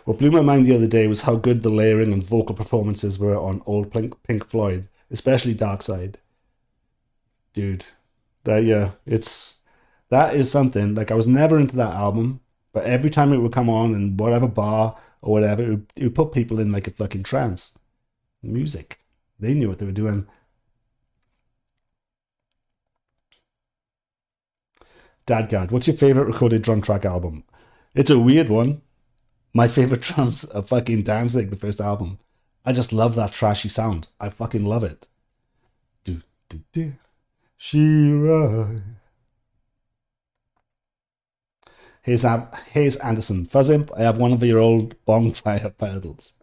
A: What blew my mind the other day was how good the layering and vocal performances were on old Pink Floyd, especially Dark Side. Dude, that is something. Like, I was never into that album, but every time it would come on in whatever bar or whatever, it would put people in like a fucking trance. Music. They knew what they were doing. Dadgad, what's your favorite recorded drum track album? It's a weird one. My favorite drums are fucking Danzig, the first album. I just love that trashy sound. I fucking love it. Do, do, do. She-Ra. Here's Anderson. Fuzzimp, I have one of your old bonfire pedals.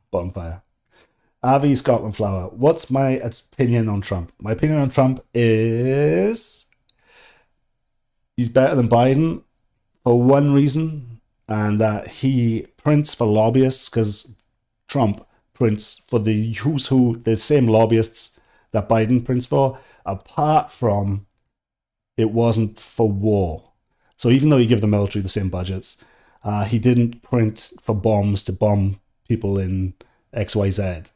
A: Bonfire. Avi Scotland Flower. What's my opinion on Trump? My opinion on Trump is he's better than Biden for one reason, and that he prints for lobbyists, because Trump prints for the who's who, the same lobbyists that Biden prints for, apart from it wasn't for war. So even though he gave the military the same budgets, he didn't print for bombs to bomb people in XYZ.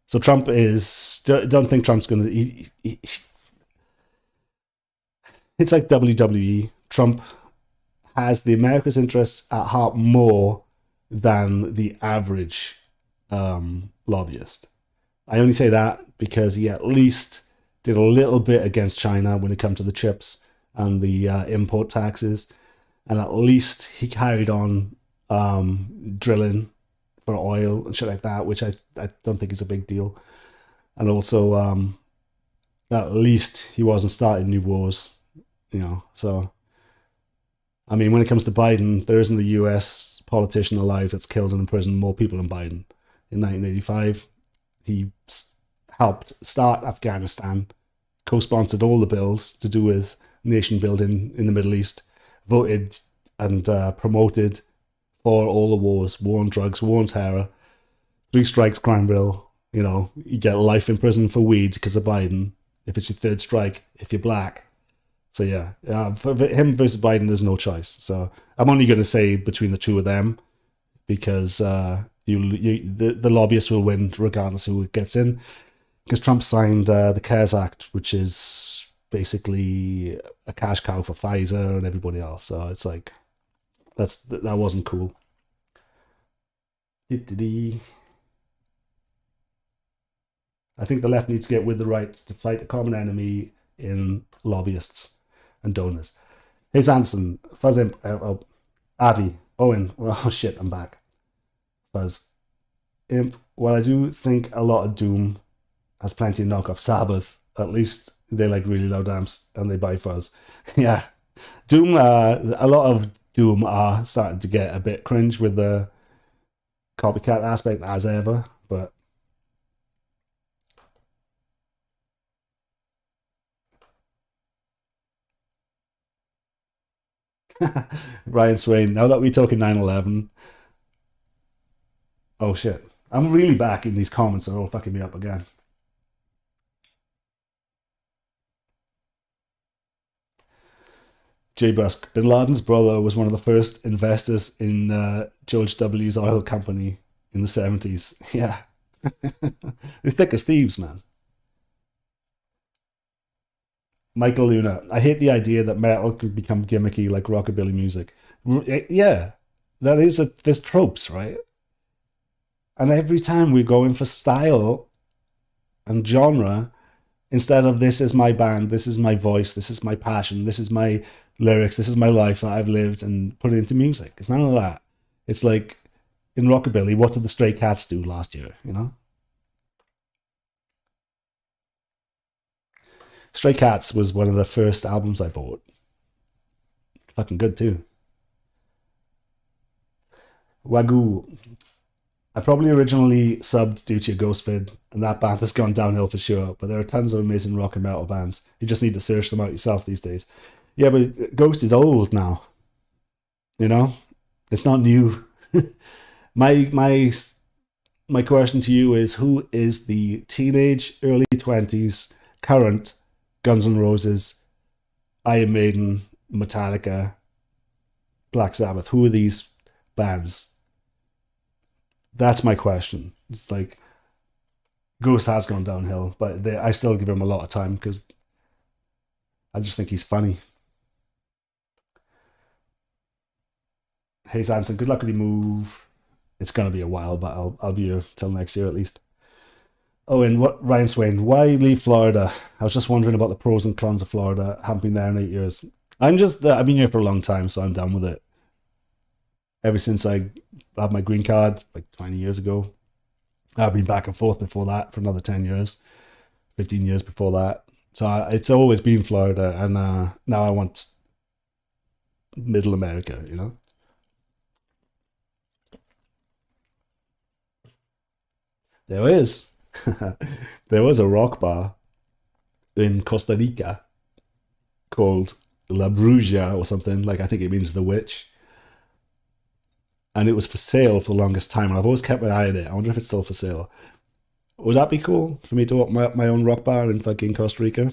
A: So Trump is, don't think Trump's going to, it's like WWE. Trump has the America's interests at heart more than the average lobbyist. I only say that because he at least did a little bit against China when it comes to the chips and the import taxes, and at least he carried on drilling for oil and shit like that, which I don't think is a big deal. And also, at least he wasn't starting new wars, you know. So, I mean, when it comes to Biden, there isn't a US politician alive that's killed and imprisoned more people than Biden. In 1985, he helped start Afghanistan, co-sponsored all the bills to do with nation building in the Middle East, voted and promoted for all the wars, war on drugs, war on terror, 3 strikes crime bill. You know, you get life in prison for weed because of Biden. If it's your 3rd strike, if you're black. So yeah, for him versus Biden, there's no choice. So I'm only going to say between the two of them, because the lobbyists will win regardless of who gets in. Because Trump signed the CARES Act, which is basically a cash cow for Pfizer and everybody else. So it's like, that wasn't cool. I think the left needs to get with the right to fight a common enemy in lobbyists and donors. Hey Sanson, Fuzzimp, Avi, Owen. Well, oh shit, I'm back. Fuzz. Imp, while I do think a lot of Doom has plenty of knockoff Sabbath, at least they like really loud amps and they buy fuzz. Yeah. Doom, a lot of Doom are starting to get a bit cringe with the copycat aspect as ever, but Ryan Swain, now that we're talking 9/11, oh shit, I'm really back in these comments, they're all fucking me up again. Jay Busk, Bin Laden's brother was one of the first investors in George W.'s oil company in the 70s. Yeah. They're thick as thieves, man. Michael Luna, I hate the idea that metal can become gimmicky like rockabilly music. Yeah, that is there's tropes, right? And every time we're going for style and genre, instead of this is my band, this is my voice, this is my passion, this is my lyrics, this is my life that I've lived, and put it into music. It's none of that. It's like in rockabilly, what did the Stray Cats do last year? You know, Stray Cats was one of the first albums I bought. Fucking good too. Wagyu. I probably originally subbed due to your Ghost vid, and that band has gone downhill for sure. But there are tons of amazing rock and metal bands. You just need to search them out yourself these days. Yeah, but Ghost is old now. You know, it's not new. My question to you is: who is the teenage, early 20s current Guns N' Roses, Iron Maiden, Metallica, Black Sabbath? Who are these bands? That's my question. It's like Ghost has gone downhill, but I still give him a lot of time because I just think he's funny. Hey Sanson, good luck with your move. It's gonna be a while, but I'll be here till next year at least. Oh, and what Ryan Swain? Why leave Florida? I was just wondering about the pros and cons of Florida. I haven't been there in 8 years. I've been here for a long time, so I'm done with it. Ever since I had my green card, like 20 years ago, I've been back and forth before that for another 10 years, 15 years before that. So it's always been Florida, and now I want Middle America. There is. There was a rock bar in Costa Rica called La Bruja or something. Like, I think it means the witch. And it was for sale for the longest time. And I've always kept my eye on it. I wonder if it's still for sale. Would that be cool for me to open my own rock bar in fucking Costa Rica?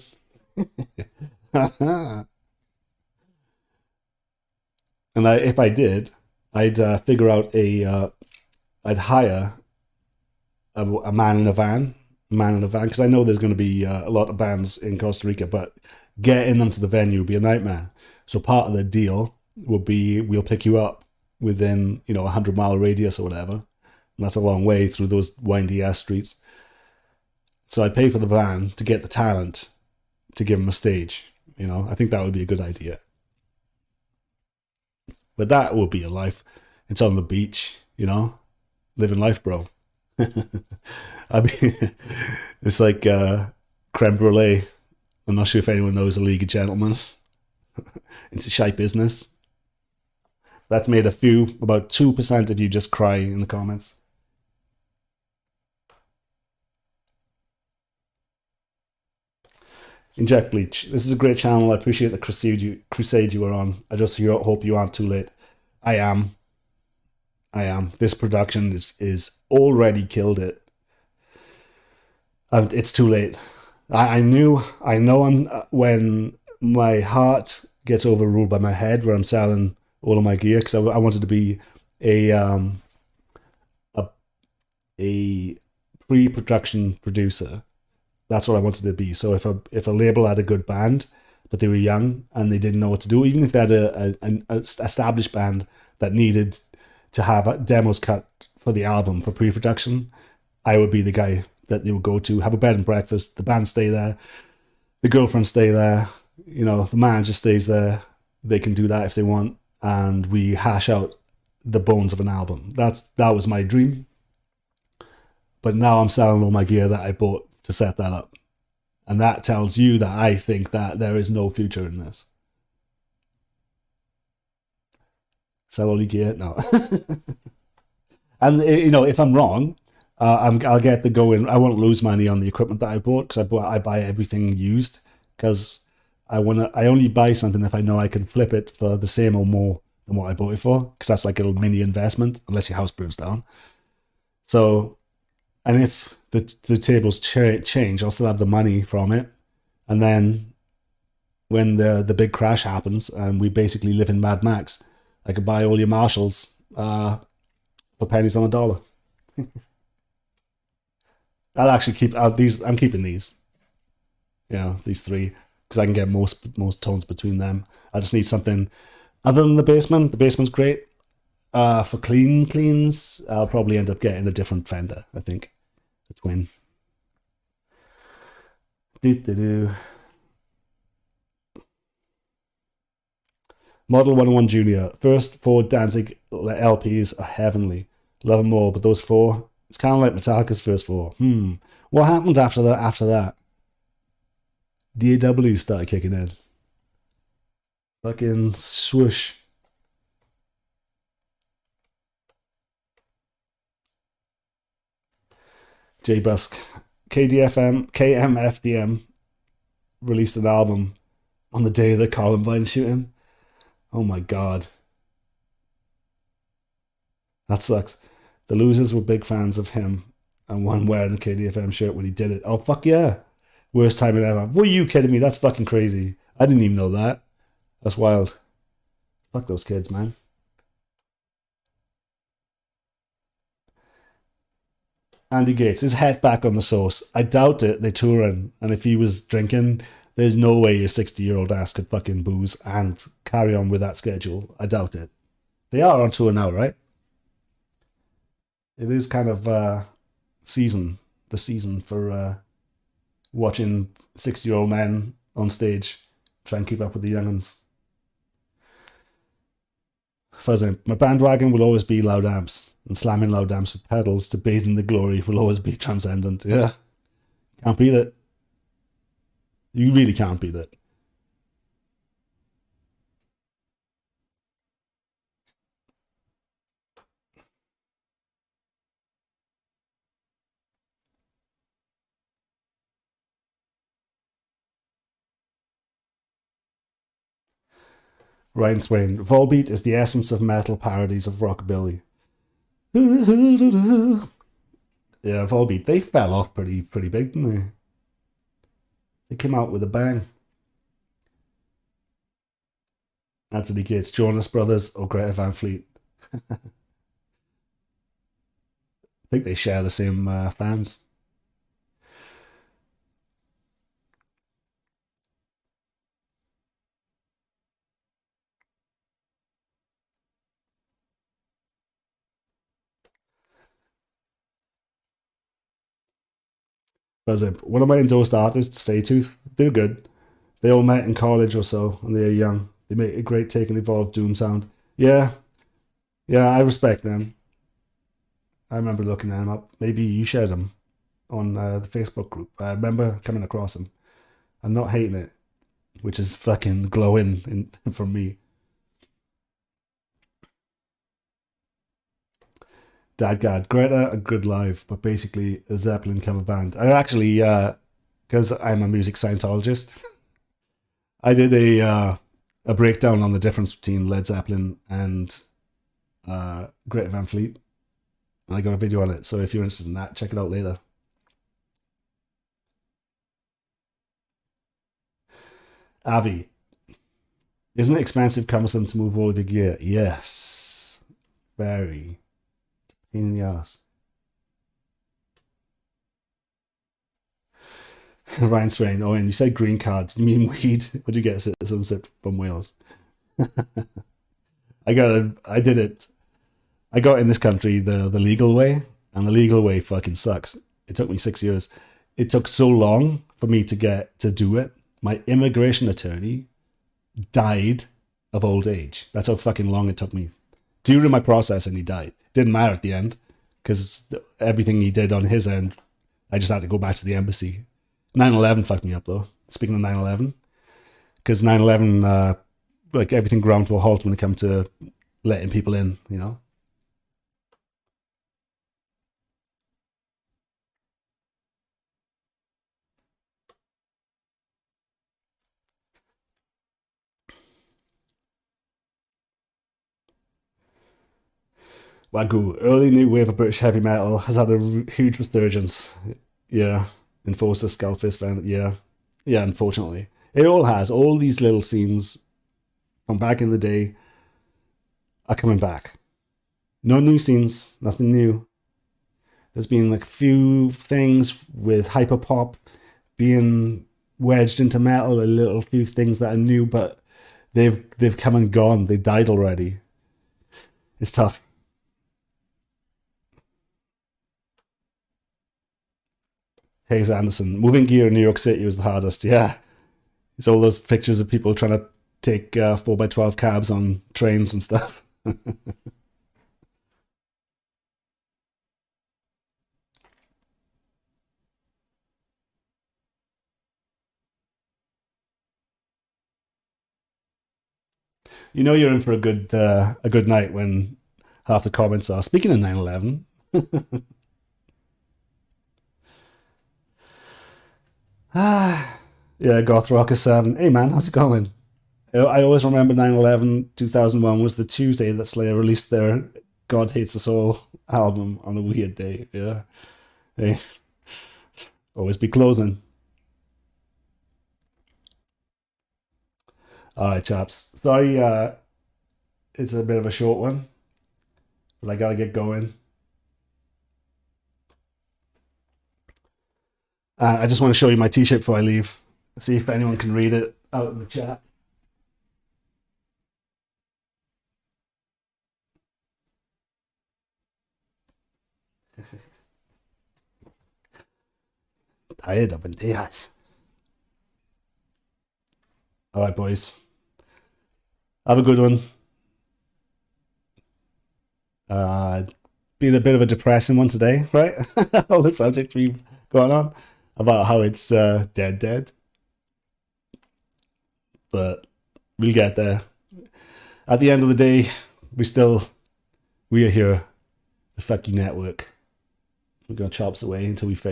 A: And if I did, I'd figure out I'd hire a man in a van, because I know there's going to be a lot of bands in Costa Rica, but getting them to the venue would be a nightmare. So part of the deal would be we'll pick you up within 100-mile radius or whatever, and that's a long way through those windy ass streets. So I'd pay for the van to get the talent to give them a stage. I think that would be a good idea. But that would be a life. It's on the beach, living life, bro. I mean, it's like creme brulee. I'm not sure if anyone knows a League of Gentlemen. It's a shite business. That's made about 2% of you just cry in the comments. Inject bleach. This is a great channel. I appreciate the crusade you were on. I just hope you aren't too late. I am. This production is already killed it. It's too late. I know when my heart gets overruled by my head, where I'm selling all of my gear, because I wanted to be a pre-production producer. That's what I wanted to be. So if a label had a good band, but they were young and they didn't know what to do, even if they had an established band that needed to have demos cut for the album for pre-production, I would be the guy that they would go to, have a bed and breakfast, the band stay there, the girlfriend stay there, the manager stays there. They can do that if they want, and we hash out the bones of an album. That was my dream. But now I'm selling all my gear that I bought to set that up. And that tells you that I think that there is no future in this. Sell all your gear? No. And, if I'm wrong, I'll get the going. I won't lose money on the equipment that I bought, because I buy everything used, because I only buy something if I know I can flip it for the same or more than what I bought it for, because that's like a little mini investment, unless your house burns down. So, and if the tables change, I'll still have the money from it. And then when the big crash happens and we basically live in Mad Max, I could buy all your Marshalls for pennies on a dollar. I'll actually keep these. I'm keeping these. These three, because I can get most tones between them. I just need something other than the basement. The basement's great. For cleans, I'll probably end up getting a different Fender. I think a twin. Model 101 Junior. First 4 Danzig LPs are heavenly. Love them all, but those 4, it's kind of like Metallica's first 4. What happened after that? DAW started kicking in. Fucking swoosh. J Busk. KMFDM released an album on the day of the Columbine shooting. Oh my god. That sucks. The Losers were big fans of him, and one wearing a KDFM shirt when he did it. Oh, fuck yeah. Worst timing ever. Were you kidding me? That's fucking crazy. I didn't even know that. That's wild. Fuck those kids, man. Andy Gates, his head back on the sauce. I doubt it. They're touring, and if he was drinking, there's no way a 60-year-old ass could fucking booze and carry on with that schedule. I doubt it. They are on tour now, right? It is kind of season the season for watching 60-year-old men on stage try and keep up with the young'uns. Fuzzing. My bandwagon will always be loud amps, and slamming loud amps with pedals to bathe in the glory will always be transcendent. Yeah, can't beat it. You really can't beat it. Ryan Swain. Volbeat is the essence of metal parodies of rockabilly. Yeah, Volbeat. They fell off pretty big, didn't they? They came out with a bang. Anthony Gates, Jonas Brothers, or Greta Van Fleet. I think they share the same fans. One of my endorsed artists, Faytooth, they're good. They all met in college or so, and they're young. They make a great take and evolved doom sound. Yeah, yeah, I respect them. I remember looking them up. Maybe you shared them on the Facebook group. I remember coming across them. I'm not hating it, which is fucking glowing from me. Dadgad, Greta, a good live, but basically a Zeppelin cover band. I actually, because I'm a music Scientologist, I did a breakdown on the difference between Led Zeppelin and Greta Van Fleet, and I got a video on it. So if you're interested in that, check it out later. Avi, isn't it expensive, cumbersome to move all the gear? Yes, very pain in the ass. Ryan Swain, oh, and you said green cards. You mean weed? Would you get some sip from Wales? I did it. I got in this country the legal way, and the legal way fucking sucks. It took me 6 years. It took so long for me to get to do it. My immigration attorney died of old age. That's how fucking long it took me. During my process, and he died. Didn't matter at the end, because everything he did on his end, I just had to go back to the embassy. 9/11 fucked me up though. Speaking of 9/11, because 9/11, like everything ground to a halt when it comes to letting people in. You know. Wagyu, early new wave of British heavy metal has had a huge resurgence. Yeah, Enforcer, Skullfist, yeah, yeah. Unfortunately, it all has. All these little scenes from back in the day are coming back. No new scenes, nothing new. There's been like a few things with hyperpop being wedged into metal, a little few things that are new, but they've come and gone. They died already. It's tough. Hayes Anderson, moving gear in New York City was the hardest. Yeah, it's all those pictures of people trying to take 4x12 cabs on trains and stuff. You know you're in for a good night when half the comments are speaking of 9/11. Ah, yeah, Goth Rocker 7. Hey man, how's it going? I always remember 9/11 2001 was the Tuesday that Slayer released their God Hates Us All album on a weird day. Yeah. Hey, always be closing. All right, chaps. Sorry, it's a bit of a short one, but I gotta get going. I just want to show you my t-shirt before I leave. See if anyone can read it out in the chat. Tired of bandejas. All right, boys. Have a good one. Uh, been a bit of a depressing one today, right? All the subjects we've gone on about how it's dead. But we'll get there. At the end of the day, we are here, the Fuck You Network. We're gonna chop us away until we fix